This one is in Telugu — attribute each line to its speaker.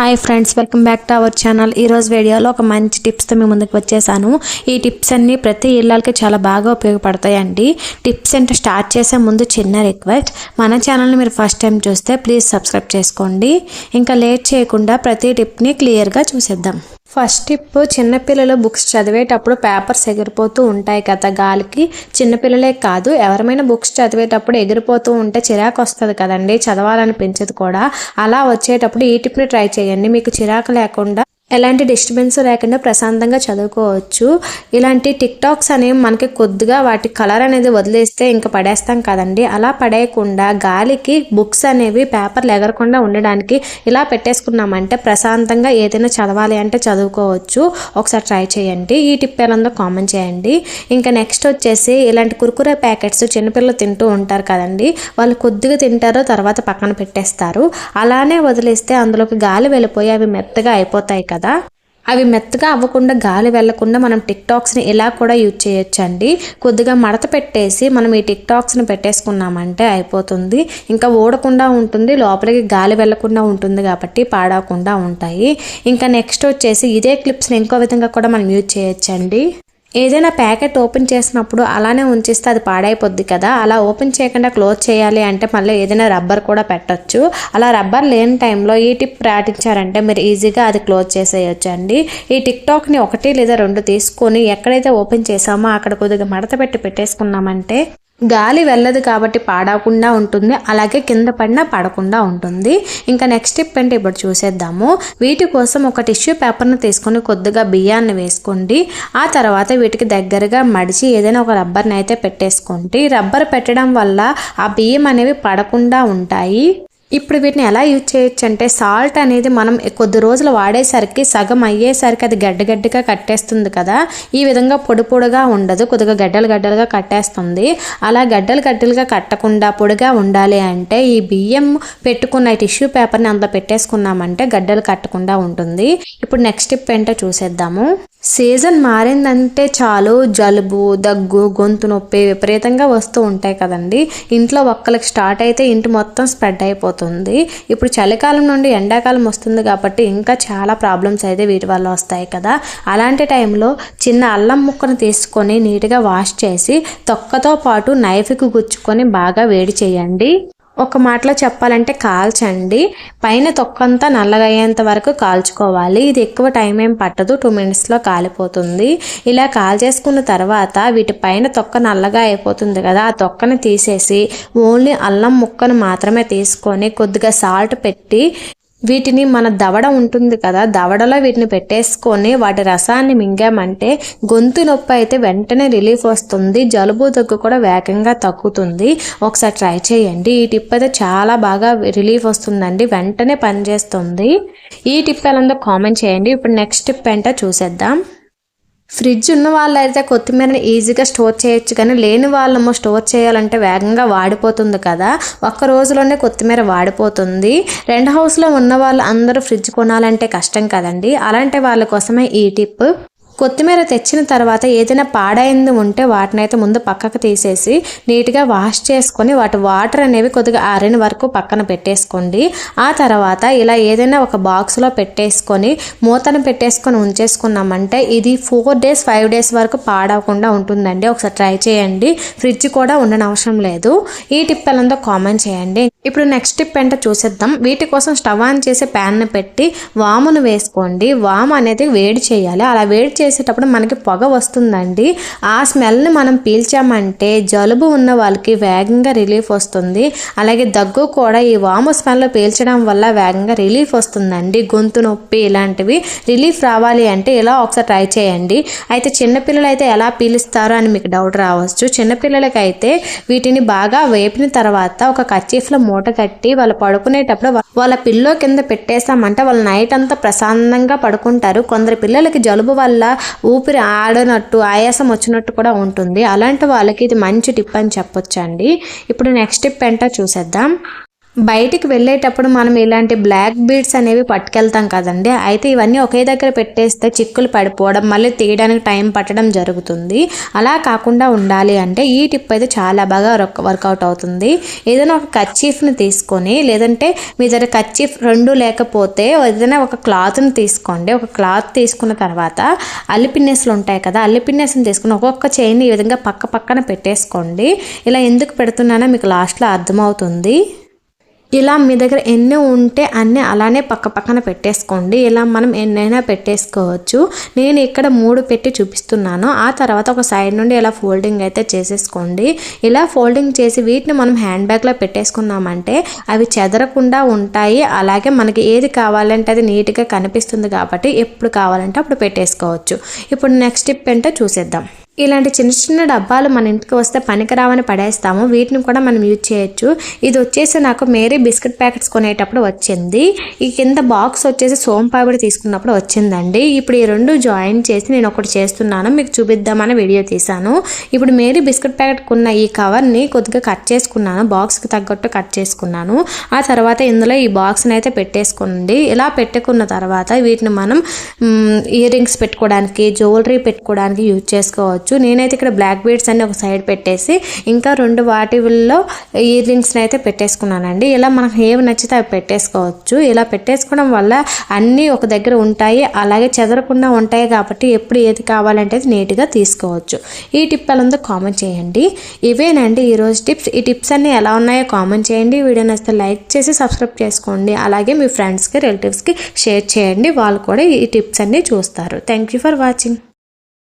Speaker 1: Hi friends, welcome back to our channel. ఈరోజు వీడియోలో ఒక మంచి టిప్స్తో మీ ముందుకు వచ్చేసాను. ఈ టిప్స్ అన్నీ ప్రతి ఇళ్ళకి చాలా బాగా ఉపయోగపడతాయండి. టిప్స్ అంటే స్టార్ట్ చేసే ముందు చిన్న రిక్వెస్ట్, మన ఛానల్ని మీరు ఫస్ట్ టైం చూస్తే ప్లీజ్ సబ్స్క్రైబ్ చేసుకోండి. ఇంకా లేట్ చేయకుండా ప్రతి టిప్ని క్లియర్గా చూసేద్దాం. ఫస్ట్ టిప్, చిన్నపిల్లలు బుక్స్ చదివేటప్పుడు పేపర్స్ ఎగిరిపోతూ ఉంటాయి కదా గాలికి. చిన్నపిల్లలే కాదు, ఎవరైనా బుక్స్ చదివేటప్పుడు ఎగిరిపోతూ ఉంటే చిరాకు వస్తుంది కదండి, చదవాలనిపించదు కూడా. అలా వచ్చేటప్పుడు ఈ టిప్ని ట్రై చేయండి. మీకు చిరాకు లేకుండా, ఎలాంటి డిస్టర్బెన్స్ లేకుండా ప్రశాంతంగా చదువుకోవచ్చు. ఇలాంటి టిక్టాక్స్ అనేవి మనకి కొద్దిగా వాటి కలర్ అనేది వదిలేస్తే ఇంకా పడేస్తాం కదండి. అలా పడేయకుండా గాలికి బుక్స్ అనేవి పేపర్లు ఎగరకుండా ఉండడానికి ఇలా పెట్టేసుకున్నామంటే ప్రశాంతంగా ఏదైనా చదవాలి అంటే చదువుకోవచ్చు. ఒకసారి ట్రై చేయండి. ఈ టిప్ ఎలాందో కామెంట్ చేయండి. ఇంకా నెక్స్ట్ వచ్చేసి, ఇలాంటి కుర్కురే ప్యాకెట్స్ చిన్నపిల్లలు తింటూ ఉంటారు కదండి. వాళ్ళు కొద్దిగా తింటారో తర్వాత పక్కన పెట్టేస్తారు. అలానే వదిలేస్తే అందులోకి గాలి వెళ్ళిపోయి అవి మెత్తగా అయిపోతాయి కదా. అవి మెత్తగా అవ్వకుండా, గాలి వెళ్లకుండా మనం టిక్టాక్స్ని ఇలా కూడా యూజ్ చేయొచ్చండి. కొద్దిగా మడత పెట్టేసి మనం ఈ టిక్టాక్స్ని పెట్టేసుకున్నామంటే అయిపోతుంది. ఇంకా ఊడకుండా ఉంటుంది, లోపలికి గాలి వెళ్లకుండా ఉంటుంది కాబట్టి పాడవకుండా ఉంటాయి. ఇంకా నెక్స్ట్ వచ్చేసి, ఇదే క్లిప్స్ని ఇంకో విధంగా కూడా మనం యూజ్ చేయొచ్చండి. ఏదైనా ప్యాకెట్ ఓపెన్ చేసినప్పుడు అలానే ఉంచిస్తే అది పాడైపోద్ది కదా. అలా ఓపెన్ చేయకుండా క్లోజ్ చేయాలి అంటే మళ్ళీ ఏదైనా రబ్బర్ కూడా పెట్టచ్చు. అలా రబ్బర్ లేని టైంలో ఈ టిప్ పాటించారంటే మీరు ఈజీగా అది క్లోజ్ చేసేయచ్చు అండి. ఈ టిక్టాక్ని 1 లేదా 2 తీసుకొని ఎక్కడైతే ఓపెన్ చేసామో అక్కడ కొద్దిగా మడత పెట్టి పెట్టేసుకున్నామంటే గాలి వెళ్ళదు కాబట్టి పాడకుండా ఉంటుంది, అలాగే కింద పడినా పడకుండా ఉంటుంది. ఇంకా నెక్స్ట్ టిప్ అంటే ఇప్పుడు చూసేద్దాము. వీటి కోసం ఒక టిష్యూ పేపర్ని తీసుకొని కొద్దిగా బియ్యాన్ని వేసుకోండి. ఆ తర్వాత వీటికి దగ్గరగా మడిచి ఏదైనా ఒక రబ్బర్ని అయితే పెట్టేసుకోండి. రబ్బర్ పెట్టడం వల్ల ఆ బియ్యం అనేవి పడకుండా ఉంటాయి. ఇప్పుడు వీటిని ఎలా యూజ్ చేయొచ్చు అంటే, సాల్ట్ అనేది మనం కొద్ది రోజులు వాడేసరికి సగం అయ్యేసరికి అది గడ్డగా కట్టేస్తుంది కదా. ఈ విధంగా పొడిగా ఉండదు, కొద్దిగా గడ్డలుగా కట్టేస్తుంది. అలా గడ్డలుగా కట్టకుండా పొడిగా ఉండాలి అంటే ఈ బియ్యం పెట్టుకున్న టిష్యూ పేపర్ని అందులో పెట్టేసుకున్నామంటే గడ్డలు కట్టకుండా ఉంటుంది. ఇప్పుడు నెక్స్ట్ టిప్ ఏంటో చూసేద్దాము. సీజన్ మారిందంటే చాలు జలుబు, దగ్గు, గొంతు నొప్పి విపరీతంగా వస్తూ ఉంటాయి కదండి. ఇంట్లో ఒక్కరికి స్టార్ట్ అయితే ఇంటి మొత్తం స్ప్రెడ్ అయిపోతుంది. ఇప్పుడు చలికాలం నుండి ఎండాకాలం వస్తుంది కాబట్టి ఇంకా చాలా ప్రాబ్లమ్స్ అయితే వీటి వల్ల వస్తాయి కదా. అలాంటి టైంలో చిన్న అల్లం ముక్కను తీసుకొని నీట్గా వాష్ చేసి తొక్కతో పాటు నైఫ్కి గుచ్చుకొని బాగా వేడి చేయండి. ఒక మాటలో చెప్పాలంటే కాల్చండి. పైన తొక్కంతా నల్లగా అయ్యేంత వరకు కాల్చుకోవాలి. ఇది ఎక్కువ టైం ఏం పట్టదు, 2 మినిట్స్లో కాలిపోతుంది. ఇలా కాల్చేసుకున్న తర్వాత వీటి పైన తొక్క నల్లగా అయిపోతుంది కదా, ఆ తొక్కని తీసేసి ఓన్లీ అల్లం ముక్కను మాత్రమే తీసుకొని కొద్దిగా సాల్ట్ పెట్టి వీటిని మన దవడ ఉంటుంది కదా, దవడలో వీటిని పెట్టేసుకొని వాటి రసాన్ని మింగామంటే గొంతు నొప్పి అయితే వెంటనే రిలీఫ్ వస్తుంది. జలుబు దగ్గు కూడా వేగంగా తగ్గుతుంది. ఒకసారి ట్రై చేయండి. ఈ టిప్ అయితే చాలా బాగా రిలీఫ్ వస్తుందండి, వెంటనే పనిచేస్తుంది. ఈ టిప్ ఎలాందో కామెంట్ చేయండి. ఇప్పుడు నెక్స్ట్ టిప్ ఏంటో చూసేద్దాం. ఫ్రిడ్జ్ ఉన్న వాళ్ళు అయితే కొత్తిమీరని ఈజీగా స్టోర్ చేయొచ్చు, కానీ లేని వాళ్ళము స్టోర్ చేయాలంటే వేగంగా వాడిపోతుంది కదా. 1 రోజులోనే కొత్తిమీర వాడిపోతుంది. రెంట్ హౌస్లో ఉన్న వాళ్ళు అందరూ ఫ్రిడ్జ్ కొనాలంటే కష్టం కదండి. అలాంటి వాళ్ళ కోసమే ఈ టిప్. కొత్తిమీర తెచ్చిన తర్వాత ఏదైనా పాడైంది ఉంటే వాటిని అయితే ముందు పక్కకు తీసేసి నీట్గా వాష్ చేసుకొని వాటి వాటర్ అనేవి కొద్దిగా ఆరిన వరకు పక్కన పెట్టేసుకోండి. ఆ తర్వాత ఇలా ఏదైనా ఒక బాక్స్లో పెట్టేసుకొని మూతను పెట్టేసుకొని ఉంచేసుకున్నామంటే ఇది 4 డేస్ 5 డేస్ వరకు పాడవకుండా ఉంటుందండి. ఒకసారి ట్రై చేయండి. ఫ్రిడ్జ్ కూడా ఉండనవసరం లేదు. ఈ టిప్ ఎలాందో కామెంట్ చేయండి. ఇప్పుడు నెక్స్ట్ టిప్ ఏంటో చూసేద్దాం. వీటి కోసం స్టవ్ ఆన్ చేసి ప్యాన్ను పెట్టి వామును వేసుకోండి. వాము అనేది వేడి చేయాలి. అలా వేడి చేసేటప్పుడు మనకి పొగ వస్తుందండి. ఆ స్మెల్ని మనం పీల్చామంటే జలుబు ఉన్న వాళ్ళకి వేగంగా రిలీఫ్ వస్తుంది. అలాగే దగ్గు కూడా ఈ వాము స్మెల్ పీల్చడం వల్ల వేగంగా రిలీఫ్ వస్తుందండి. గొంతు నొప్పి ఇలాంటివి రిలీఫ్ రావాలి అంటే ఇలా ఒకసారి ట్రై చేయండి. అయితే చిన్నపిల్లలు అయితే ఎలా పీలుస్తారో అని మీకు డౌట్ రావచ్చు. చిన్నపిల్లలకైతే వీటిని బాగా వేపిన తర్వాత ఒక కర్చీఫ్లో మూట కట్టి వాళ్ళు పడుకునేటప్పుడు వాళ్ళ పిల్లో కింద పెట్టేసామంటే వాళ్ళు నైట్ అంతా ప్రశాంతంగా పడుకుంటారు. కొందరు పిల్లలకి జలుబు వల్ల ఊపిరి ఆడనట్టు, ఆయాసం వచ్చినట్టు కూడా ఉంటుంది. అలాంటి వాళ్ళకి ఇది మంచి టిప్ అని చెప్పొచ్చండి. ఇప్పుడు నెక్స్ట్ టిప్ ఏంటో చూసేద్దాం. బయటికి వెళ్ళేటప్పుడు మనం ఇలాంటి బ్లాక్ బీడ్స్ అనేవి పట్టుకెళ్తాం కదండి. అయితే ఇవన్నీ ఒకే దగ్గర పెట్టేస్తే చిక్కులు పడిపోవడం, మళ్ళీ తీయడానికి టైం పట్టడం జరుగుతుంది. అలా కాకుండా ఉండాలి అంటే ఈ టిప్ అయితే చాలా బాగా వర్కౌట్ అవుతుంది. ఏదైనా ఒక కర్చీఫ్ని తీసుకొని, లేదంటే మీ దగ్గర కర్చీఫ్ 2 లేకపోతే ఏదైనా ఒక క్లాత్ని తీసుకోండి. ఒక క్లాత్ తీసుకున్న తర్వాత అల్లిపిన్నెస్లు ఉంటాయి కదా, అల్లిపిన్నెస్ని తీసుకుని ఒక్కొక్క చైన్ ఈ విధంగా పక్క పక్కన పెట్టేసుకోండి. ఇలా ఎందుకు పెడుతున్నానో మీకు లాస్ట్లో అర్థమవుతుంది. ఇలా మీ దగ్గర ఎన్ని ఉంటే అన్నీ అలానే పక్క పక్కన పెట్టేసుకోండి. ఇలా మనం ఎన్నైనా పెట్టేసుకోవచ్చు. నేను ఇక్కడ 3 పెట్టి చూపిస్తున్నాను. ఆ తర్వాత ఒక సైడ్ నుండి ఇలా ఫోల్డింగ్ అయితే చేసేసుకోండి. ఇలా ఫోల్డింగ్ చేసి వీటిని మనం హ్యాండ్ బ్యాగ్లో పెట్టేసుకున్నామంటే అవి చెదరకుండా ఉంటాయి. అలాగే మనకి ఏది కావాలంటే అది నీట్గా కనిపిస్తుంది కాబట్టి ఎప్పుడు కావాలంటే అప్పుడు పెట్టేసుకోవచ్చు. ఇప్పుడు నెక్స్ట్ టిప్ ఏంటో చూసేద్దాం. ఇలాంటి చిన్న చిన్న డబ్బాలు మన ఇంటికి వస్తే పనికిరావని పడేస్తాము. వీటిని కూడా మనం యూజ్ చేయొచ్చు. ఇది వచ్చేసి నాకు మేరీ బిస్కెట్ ప్యాకెట్స్ కొనేటప్పుడు వచ్చింది. ఈ కింద బాక్స్ వచ్చేసి సోంపాపిడి తీసుకున్నప్పుడు వచ్చిందండి. ఇప్పుడు ఈ 2 జాయిన్ చేసి నేను ఒకటి చేస్తున్నాను, మీకు చూపిద్దామని వీడియో తీశాను. ఇప్పుడు మేరీ బిస్కెట్ ప్యాకెట్ కొన్న ఈ కవర్ని కొద్దిగా కట్ చేసుకున్నాను, బాక్స్కి తగ్గట్టు కట్ చేసుకున్నాను. ఆ తర్వాత ఇందులో ఈ బాక్స్ని అయితే పెట్టేసుకోండి. ఇలా పెట్టుకున్న తర్వాత వీటిని మనం ఇయర్ రింగ్స్ పెట్టుకోవడానికి, జ్యువెలరీ పెట్టుకోవడానికి యూజ్ చేసుకోవచ్చు. నేనైతే ఇక్కడ బ్లాక్ బీడ్స్ అన్ని ఒక సైడ్ పెట్టేసి ఇంకా 2 వాటిల్లో ఇయర్ రింగ్స్ని అయితే పెట్టేసుకున్నానండి. ఇలా మనకు ఏవి నచ్చితే అవి పెట్టేసుకోవచ్చు. ఇలా పెట్టేసుకోవడం వల్ల అన్నీ ఒక దగ్గర ఉంటాయి, అలాగే చెదరకుండా ఉంటాయి కాబట్టి ఎప్పుడు ఏది కావాలంటే నీట్గా తీసుకోవచ్చు. ఈ టిప్ ఎలా కామెంట్ చేయండి. ఇవేనండి ఈరోజు టిప్స్. ఈ టిప్స్ అన్నీ ఎలా ఉన్నాయో కామెంట్ చేయండి. వీడియో నచ్చితే లైక్ చేసి సబ్స్క్రైబ్ చేసుకోండి. అలాగే మీ ఫ్రెండ్స్కి, రిలేటివ్స్కి షేర్ చేయండి. వాళ్ళు కూడా ఈ టిప్స్ అన్నీ చూస్తారు. Thank you for watching.